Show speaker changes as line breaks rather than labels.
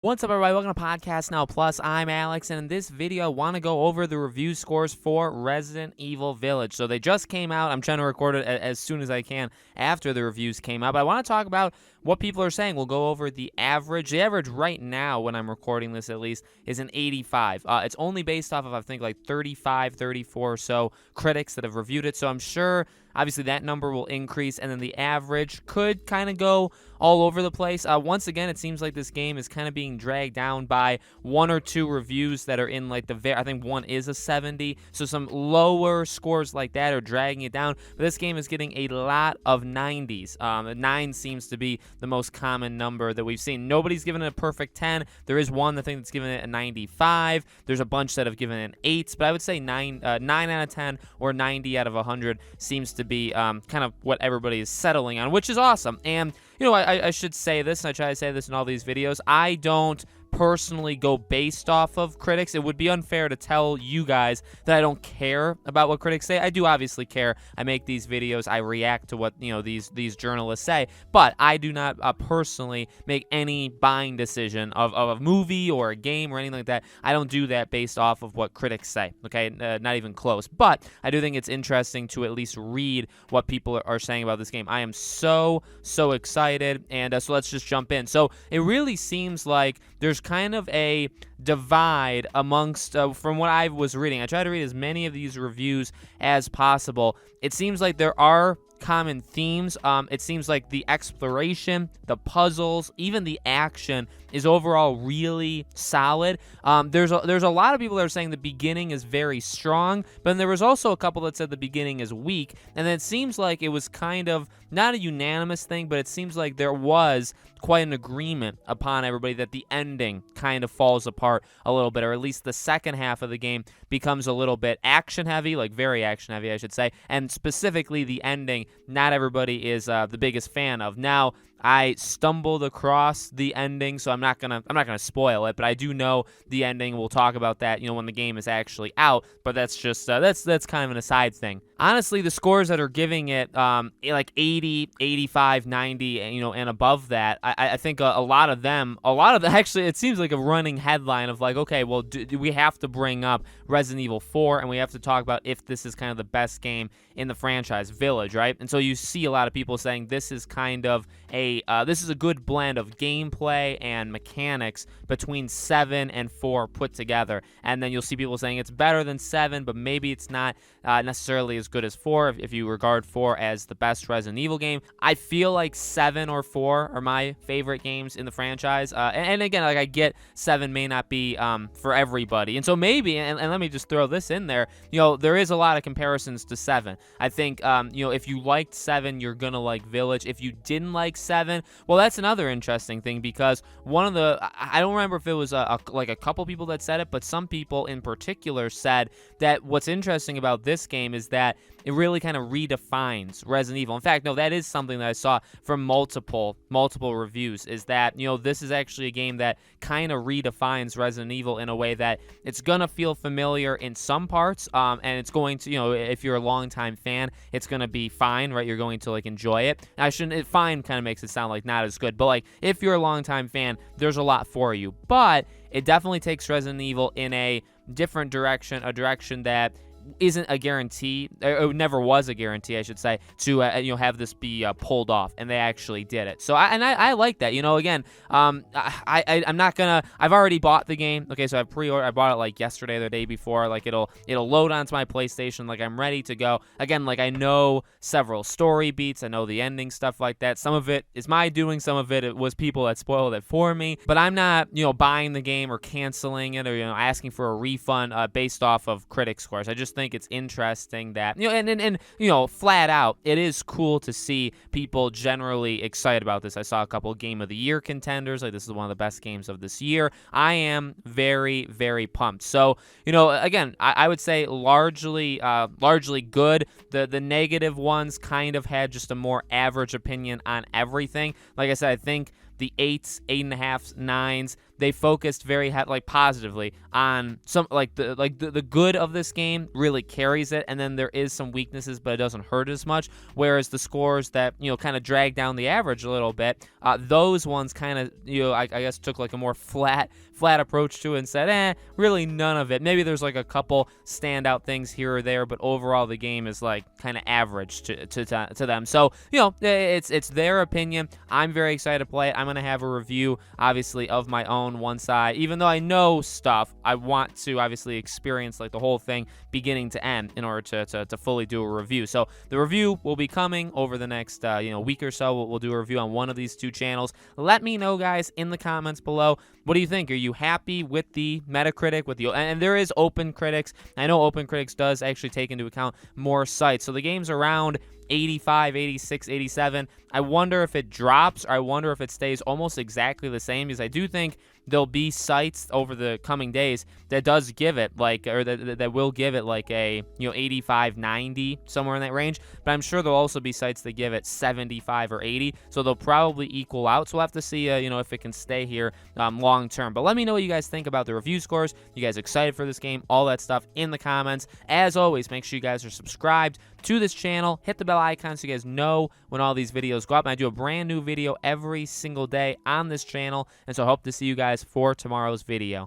What's up, everybody? Welcome to Podcast Now Plus. I'm Alex, and in this video, I want to go over the review scores for Resident Evil Village. So they just came out. I'm trying to record it as soon as I can after the reviews came out. But I want to talk about what people are saying. We'll go over the average. The average right now, when I'm recording this at least, is an 85. It's only based off of, I think, like 35, 34 or so critics that have reviewed it. So I'm sure, obviously, that number will increase, and then the average could kind of go all over the place. Once again, it seems like this game is kind of being dragged down by one or two reviews that are in like I think one is a 70, so some lower scores like that are dragging it down. But this game is getting a lot of 90s. 9 seems to be the most common number that we've seen. Nobody's given it a perfect 10. There is one, I think, that's given it a 95. There's a bunch that have given it an 8, but I would say 9 out of 10 or 90 out of 100 seems to be kind of what everybody is settling on, which is awesome. And you know, I should say this, and I try to say this in all these videos. I don't personally go based off of critics. It would be unfair to tell you guys that I don't care about what critics say. I do obviously care. I make these videos. I react to what, you know, these journalists say, but I do not personally make any buying decision of a movie or a game or anything like that. I don't do that based off of what critics say, okay? Not even close. But I do think it's interesting to at least read what people are saying about this game. I am so excited, and so let's just jump in. So it really seems like there's kind of a divide amongst, from what I was reading. I try to read as many of these reviews as possible. It seems like there are common themes. It seems like the exploration, the puzzles, even the action is overall really solid. There's a lot of people that are saying the beginning is very strong, but then there was also a couple that said the beginning is weak, and then it seems like it was kind of not a unanimous thing, but it seems like there was quite an agreement upon everybody that the ending kind of falls apart a little bit, or at least the second half of the game becomes a little bit action heavy, like very action heavy, I should say, and specifically the ending, not everybody is the biggest fan of. Now, I stumbled across the ending, so I'm not gonna spoil it, but I do know the ending. We'll talk about that, you know, when the game is actually out. But that's just that's kind of an aside thing. Honestly, the scores that are giving it like 80, 85, 90, you know, and above that, I think a lot of them, actually, it seems like a running headline of like, okay, well, do we have to bring up Resident Evil 4, and we have to talk about if this is kind of the best game in the franchise, Village, right? And so you see a lot of people saying this is kind of this is a good blend of gameplay and mechanics between 7 and 4 put together. And then you'll see people saying it's better than 7, but maybe it's not necessarily as good as 4 if you regard 4 as the best Resident Evil game. I feel like 7 or 4 are my favorite games in the franchise. And again, like I get 7 may not be for everybody. And so maybe, and let me just throw this in there, you know, there is a lot of comparisons to 7. I think, you know, if you liked 7, you're going to like Village. If you didn't like 7, well, that's another interesting thing, because one of the, I don't remember if it was like a couple people that said it, but some people in particular said that what's interesting about this game is that it really kind of redefines Resident Evil. In fact, no, that is something that I saw from multiple reviews, is that, you know, this is actually a game that kind of redefines Resident Evil in a way that it's gonna feel familiar in some parts, and it's going to, you know, if you're a longtime fan, it's gonna be fine, right? You're going to like enjoy it. Fine kind of makes it sound like not as good, but like if you're a longtime fan, there's a lot for you. But it definitely takes Resident Evil in a different direction, a direction that isn't a guarantee, or never was a guarantee, I should say, to you know, have this be pulled off, and they actually did it. So I like that. You know, again, I'm not gonna. I've already bought the game. Okay, so I bought it like yesterday or the day before. Like it'll load onto my PlayStation. Like I'm ready to go. Again, like I know several story beats. I know the ending, stuff like that. Some of it is my doing. Some of it was people that spoiled it for me. But I'm not, you know, buying the game or canceling it or, you know, asking for a refund based off of critic scores. I just think it's interesting that, you know, and you know, flat out, it is cool to see people generally excited about this. I saw a couple Game of the Year contenders, like this is one of the best games of this year. I am very pumped. So, you know, again, I would say largely good. The negative ones kind of had just a more average opinion on everything. Like I said, I think the 8s, 8.5s, 9s, they focused very like positively on some like the good of this game really carries it, and then there is some weaknesses, but it doesn't hurt as much. Whereas the scores that kind of drag down the average a little bit, those ones kind of I guess took like a more flat approach to it and said, really none of it. Maybe there's like a couple standout things here or there, but overall the game is like kind of average to them. So it's their opinion. I'm very excited to play it. I'm gonna have a review, obviously, of my own once even though I know stuff, I want to obviously experience like the whole thing beginning to end in order to fully do a review. So the review will be coming over the next week or so. We'll do a review on one of these two channels. Let me know, guys, in the comments below. What do you think? Are you happy with the Metacritic? And there is OpenCritics. I know OpenCritics does actually take into account more sites. So the game's around 85, 86, 87. I wonder if it drops, or I wonder if it stays almost exactly the same, because I do think there'll be sites over the coming days that does give it that will give it like a 85, 90, somewhere in that range. But I'm sure there'll also be sites that give it 75 or 80, so they'll probably equal out. So we'll have to see if it can stay here long term. But let me know what you guys think about the review scores. You guys excited for this game? All that stuff in the comments. As always, make sure you guys are subscribed to this channel. Hit the bell icon so you guys know when all these videos go up. And I do a brand new video every single day on this channel, and so I hope to see you guys for tomorrow's video.